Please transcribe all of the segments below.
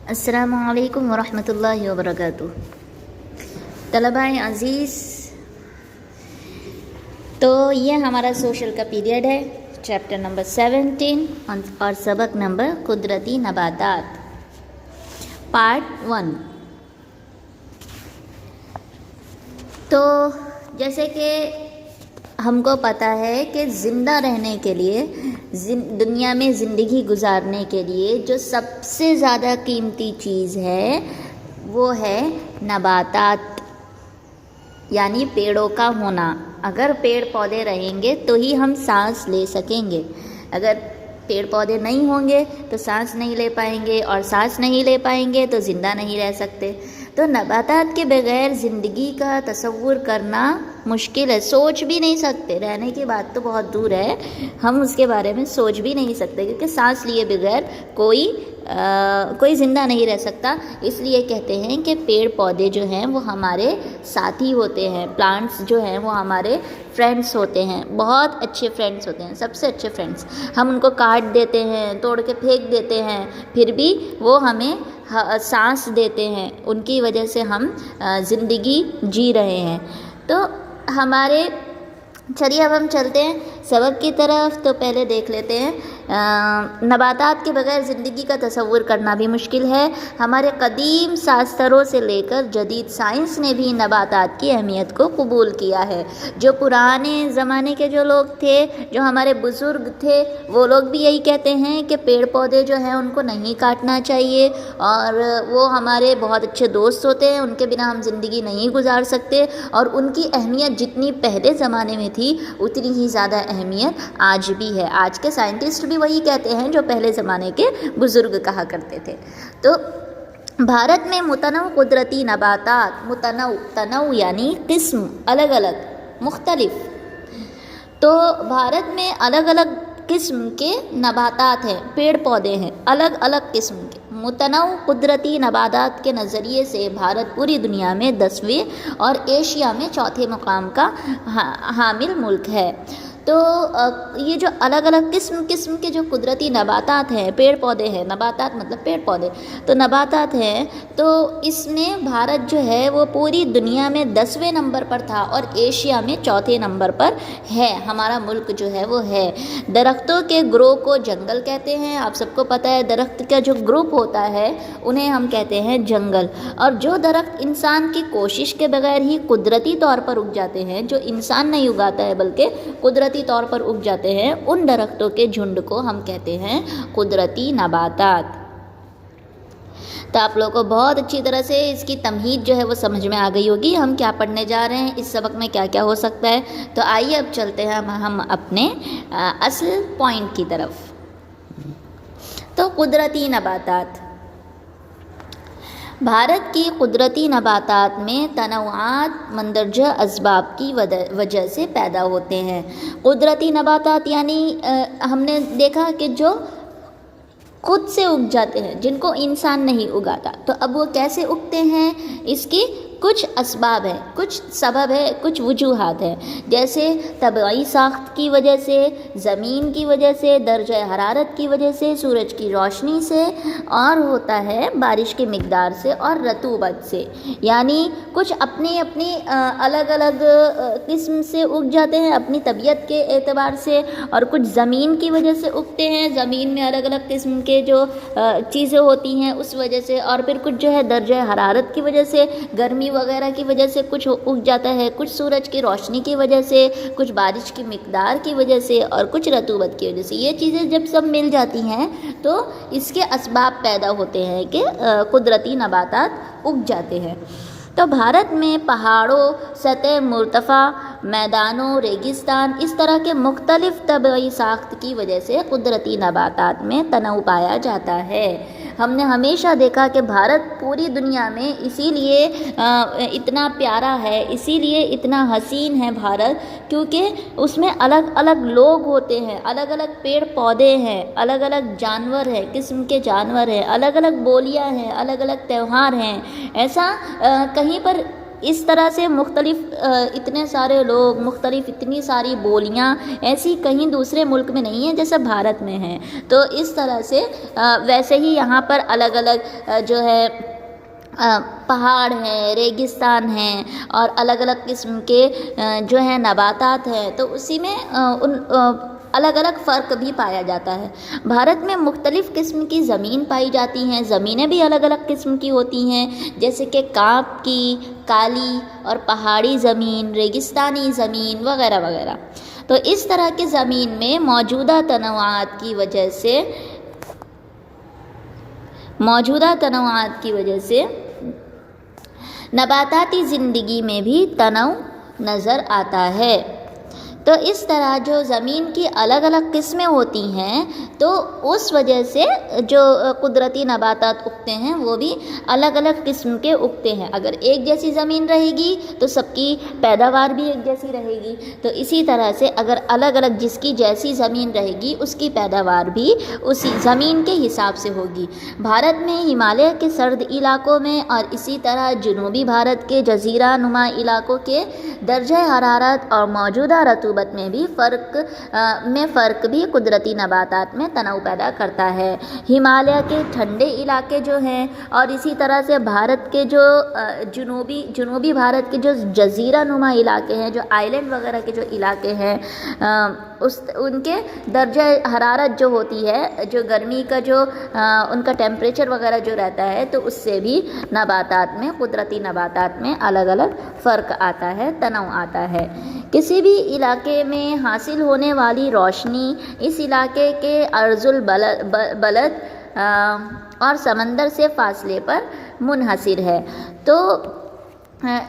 السلام علیکم ورحمۃ اللہ وبرکاتہ۔ طلباء عزیز، تو یہ ہمارا سوشل کا پیریڈ ہے، چیپٹر نمبر 17 اور سبق نمبر قدرتی نباتات، پارٹ 1۔ تو جیسے کہ ہم کو پتہ ہے کہ زندہ رہنے کے لیے، دنیا میں زندگی گزارنے کے لیے جو سب سے زیادہ قیمتی چیز ہے وہ ہے نباتات، یعنی پیڑوں کا ہونا۔ اگر پیڑ پودے رہیں گے تو ہی ہم سانس لے سکیں گے، اگر پیڑ پودے نہیں ہوں گے تو سانس نہیں لے پائیں گے، اور سانس نہیں لے پائیں گے تو زندہ نہیں رہ سکتے۔ تو نباتات کے بغیر زندگی کا تصور کرنا مشکل ہے، سوچ بھی نہیں سکتے، رہنے کی بات تو بہت دور ہے، ہم اس کے بارے میں سوچ بھی نہیں سکتے، کیونکہ سانس لیے بغیر کوئی زندہ نہیں رہ سکتا۔ اس لیے کہتے ہیں کہ پیڑ پودے جو ہیں وہ ہمارے ساتھی ہوتے ہیں، پلانٹس جو ہیں وہ ہمارے فرینڈس ہوتے ہیں، بہت اچھے فرینڈس ہوتے ہیں، سب سے اچھے فرینڈس۔ ہم ان کو کاٹ دیتے ہیں، توڑ کے پھینک دیتے ہیں، پھر بھی وہ ہمیں سانس دیتے ہیں، ان کی وجہ سے ہم زندگی جی رہے ہیں۔ تو چلیے اب ہم چلتے ہیں سبق کی طرف۔ تو پہلے دیکھ لیتے ہیں، نباتات کے بغیر زندگی کا تصور کرنا بھی مشکل ہے۔ ہمارے قدیم شاستروں سے لے کر جدید سائنس نے بھی نباتات کی اہمیت کو قبول کیا ہے۔ جو پرانے زمانے کے جو لوگ تھے، جو ہمارے بزرگ تھے، وہ لوگ بھی یہی کہتے ہیں کہ پیڑ پودے جو ہیں ان کو نہیں کاٹنا چاہیے، اور وہ ہمارے بہت اچھے دوست ہوتے ہیں، ان کے بنا ہم زندگی نہیں گزار سکتے، اور ان کی اہمیت جتنی پہلے زمانے میں تھی اتنی ہی زیادہ اہمیت آج بھی ہے۔ آج کے سائنٹسٹ بھی وہی کہتے ہیں جو پہلے زمانے کے بزرگ کہا کرتے تھے۔ تو بھارت میں متنوع قدرتی نباتات، تنوع یعنی قسم، الگ الگ، مختلف۔ تو بھارت میں الگ الگ قسم کے نباتات ہیں، پیڑ پودے ہیں، الگ الگ قسم کے۔ متنوع قدرتی نباتات کے نظریے سے بھارت پوری دنیا میں 10ویں اور ایشیا میں 4تھے مقام کا حامل ملک ہے۔ تو یہ جو الگ الگ قسم کے جو قدرتی نباتات ہیں، پیڑ پودے ہیں، نباتات مطلب پیڑ پودے، تو نباتات ہیں، تو اس میں بھارت جو ہے وہ پوری دنیا میں 10ویں نمبر پر تھا اور ایشیا میں 4تھے نمبر پر ہے، ہمارا ملک جو ہے وہ ہے۔ درختوں کے گروہ کو جنگل کہتے ہیں، آپ سب کو پتہ ہے درخت کا جو گروپ ہوتا ہے انہیں ہم کہتے ہیں جنگل۔ اور جو درخت انسان کی کوشش کے بغیر ہی قدرتی طور پر اگ جاتے ہیں، جو انسان نہیں اگاتا ہے بلکہ قدرتی طور پر اگ جاتے ہیں، ان درختوں کے جھنڈ کو ہم کہتے ہیں قدرتی نباتات۔ تو آپ لوگوں کو بہت اچھی طرح سے اس کی تمہید جو ہے وہ سمجھ میں آ گئی ہوگی، ہم کیا پڑھنے جا رہے ہیں، اس سبق میں کیا کیا ہو سکتا ہے۔ تو آئیے اب چلتے ہیں ہم اپنے اصل پوائنٹ کی طرف۔ تو قدرتی نباتات، بھارت کی قدرتی نباتات میں تنوعات مندرجہ اسباب کی وجہ سے پیدا ہوتے ہیں۔ قدرتی نباتات یعنی ہم نے دیکھا کہ جو خود سے اگ جاتے ہیں، جن کو انسان نہیں اگاتا۔ تو اب وہ کیسے اگتے ہیں، اس کی کچھ اسباب ہیں، کچھ سبب ہے، کچھ وجوہات ہیں، جیسے طبعی ساخت کی وجہ سے، زمین کی وجہ سے، درجہ حرارت کی وجہ سے، سورج کی روشنی سے، اور ہوتا ہے بارش کی مقدار سے اور رطوبت سے۔ یعنی کچھ اپنی الگ الگ قسم سے اگ جاتے ہیں اپنی طبیعت کے اعتبار سے، اور کچھ زمین کی وجہ سے اگتے ہیں، زمین میں الگ الگ قسم کے جو چیزیں ہوتی ہیں اس وجہ سے، اور پھر کچھ جو ہے درجہ حرارت کی وجہ سے، گرمی وغیرہ کی وجہ سے کچھ اگ جاتا ہے، کچھ سورج کی روشنی کی وجہ سے، کچھ بارش کی مقدار کی وجہ سے، اور کچھ رطوبت کی وجہ سے۔ یہ چیزیں جب سب مل جاتی ہیں تو اس کے اسباب پیدا ہوتے ہیں کہ قدرتی نباتات اگ جاتے ہیں۔ تو بھارت میں پہاڑوں، سطح مرتفع، میدانوں، ریگستان، اس طرح کے مختلف طبعی ساخت کی وجہ سے قدرتی نباتات میں تنوع پایا جاتا ہے۔ ہم نے ہمیشہ دیکھا کہ بھارت پوری دنیا میں اسی لیے اتنا پیارا ہے، اسی لیے اتنا حسین ہے بھارت، کیونکہ اس میں الگ الگ لوگ ہوتے ہیں، الگ الگ پیڑ پودے ہیں، الگ الگ جانور ہیں، قسم کے جانور ہیں، الگ الگ بولیاں ہیں، الگ الگ تہوار ہیں۔ ایسا کہیں پر اس طرح سے مختلف اتنے سارے لوگ، مختلف اتنی ساری بولیاں ایسی کہیں دوسرے ملک میں نہیں ہیں جیسے بھارت میں ہیں. تو اس طرح سے ویسے ہی یہاں پر الگ الگ جو ہے پہاڑ ہیں، ریگستان ہیں اور الگ الگ قسم کے جو ہیں نباتات ہیں. تو اسی میں ان الگ الگ فرق بھی پایا جاتا ہے. بھارت میں مختلف قسم کی زمین پائی جاتی ہیں. زمینیں بھی الگ الگ قسم کی ہوتی ہیں، جیسے کہ کانپ کی، کالی اور پہاڑی زمین، ریگستانی زمین وغیرہ وغیرہ. تو اس طرح کی زمین میں موجودہ تنوعات کی وجہ سے نباتاتی زندگی میں بھی تنوع نظر آتا ہے. تو اس طرح جو زمین کی الگ الگ قسمیں ہوتی ہیں تو اس وجہ سے جو قدرتی نباتات اگتے ہیں وہ بھی الگ الگ قسم کے اگتے ہیں. اگر ایک جیسی زمین رہے گی تو سب کی پیداوار بھی ایک جیسی رہے گی. تو اسی طرح سے اگر الگ الگ جس کی جیسی زمین رہے گی اس کی پیداوار بھی اسی زمین کے حساب سے ہوگی. بھارت میں ہمالیہ کے سرد علاقوں میں اور اسی طرح جنوبی بھارت کے جزیرہ نما علاقوں کے درجہ حرارت اور موجودہ رطوبت میں بھی فرق بھی قدرتی نباتات میں تنوع پیدا کرتا ہے. ہمالیہ کے ٹھنڈے علاقے جو ہیں اور اسی طرح سے بھارت کے جو جنوبی بھارت کے جو جزیرہ نما علاقے ہیں، جو آئی لینڈ وغیرہ کے جو علاقے ہیں، ان کے درجہ حرارت جو ہوتی ہے، جو گرمی کا جو ان کا ٹیمپریچر وغیرہ جو رہتا ہے، تو اس سے بھی نباتات میں، قدرتی نباتات میں الگ الگ فرق آتا ہے، تنوع آتا ہے. کسی بھی علاقے میں حاصل ہونے والی روشنی اس علاقے کے عرض البلد اور سمندر سے فاصلے پر منحصر ہے. تو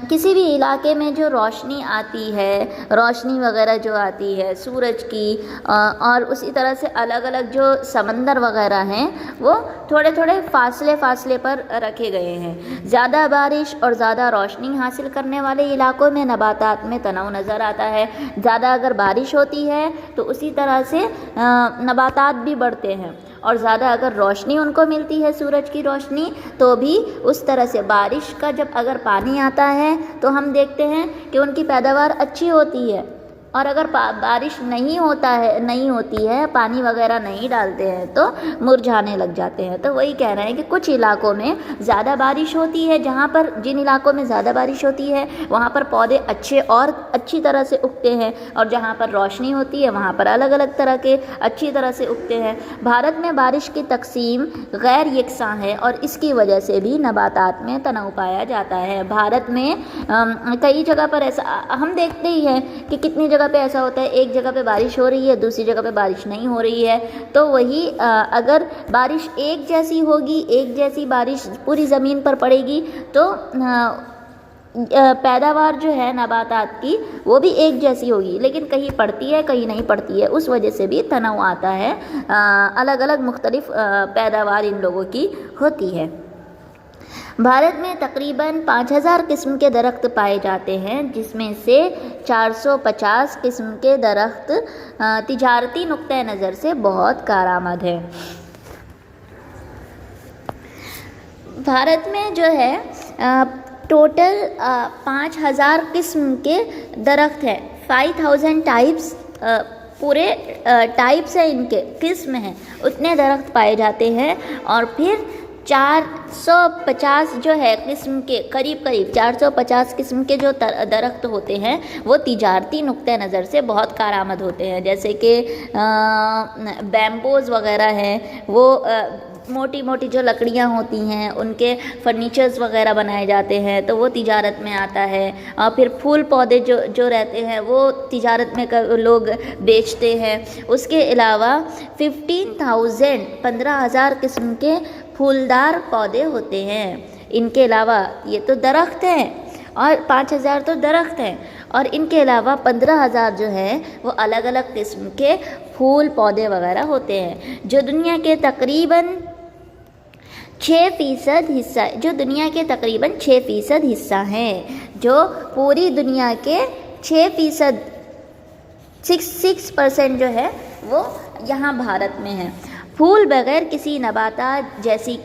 کسی بھی علاقے میں جو روشنی آتی ہے، روشنی وغیرہ جو آتی ہے سورج کی، اور اسی طرح سے الگ الگ جو سمندر وغیرہ ہیں وہ تھوڑے تھوڑے فاصلے پر رکھے گئے ہیں. زیادہ بارش اور زیادہ روشنی حاصل کرنے والے علاقوں میں نباتات میں تنوع نظر آتا ہے. زیادہ اگر بارش ہوتی ہے تو اسی طرح سے نباتات بھی بڑھتے ہیں، اور زیادہ اگر روشنی ان کو ملتی ہے، سورج کی روشنی، تو بھی اس طرح سے بارش کا جب اگر پانی آتا ہے تو ہم دیکھتے ہیں کہ ان کی پیداوار اچھی ہوتی ہے. اور اگر بارش نہیں ہوتی ہے، پانی وغیرہ نہیں ڈالتے ہیں تو مرجھانے لگ جاتے ہیں. تو وہی کہہ رہے ہیں کہ کچھ علاقوں میں زیادہ بارش ہوتی ہے، جن علاقوں میں زیادہ بارش ہوتی ہے وہاں پر پودے اچھی طرح سے اگتے ہیں، اور جہاں پر روشنی ہوتی ہے وہاں پر الگ الگ طرح کے اچھی طرح سے اگتے ہیں. بھارت میں بارش کی تقسیم غیر یکساں ہے اور اس کی وجہ سے بھی نباتات میں تنوع پایا جاتا ہے. بھارت میں کئی جگہ پر ایسا ہم دیکھتے ہی ہیں کہ کتنی جگہ پہ ایسا ہوتا ہے، ایک جگہ پہ بارش ہو رہی ہے، دوسری جگہ پہ بارش نہیں ہو رہی ہے. تو وہی اگر بارش ایک جیسی ہوگی، ایک جیسی بارش پوری زمین پر پڑے گی تو پیداوار جو ہے نباتات کی وہ بھی ایک جیسی ہوگی. لیکن کہیں پڑتی ہے، کہیں نہیں پڑتی ہے، اس وجہ سے بھی تنوع آتا ہے، الگ الگ مختلف پیداوار ان لوگوں کی ہوتی ہے. بھارت میں تقریباً 5000 قسم کے درخت پائے جاتے ہیں، جس میں سے 450 قسم کے درخت تجارتی نقطۂ نظر سے بہت کارآمد ہیں. بھارت میں جو ہے ٹوٹل 5000 قسم کے درخت ہیں. 5000 ٹائپس، پورے ٹائپس ہیں، ان کے قسم ہیں، اتنے درخت پائے جاتے ہیں. اور پھر 450 جو ہے قسم کے قریب 450 قسم کے جو درخت ہوتے ہیں وہ تجارتی نقطۂ نظر سے بہت کارآمد ہوتے ہیں. جیسے کہ بیمبوز وغیرہ ہیں، وہ موٹی موٹی جو لکڑیاں ہوتی ہیں ان کے فرنیچرز وغیرہ بنائے جاتے ہیں، تو وہ تجارت میں آتا ہے. اور پھر پھول پودے جو رہتے ہیں وہ تجارت میں لوگ بیچتے ہیں. اس کے علاوہ 15,000 قسم کے پھولدار پودے ہوتے ہیں. ان کے علاوہ یہ تو درخت ہیں، اور 5000 تو درخت ہیں، اور ان کے علاوہ 15,000 جو ہے وہ الگ الگ قسم کے پھول پودے وغیرہ ہوتے ہیں، جو دنیا کے تقریباً 6% حصہ ہیں، جو پوری دنیا کے 6% جو ہے وہ یہاں بھارت میں ہے. پھول بغیر کسی نباتات جیسی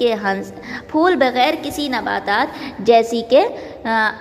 کہ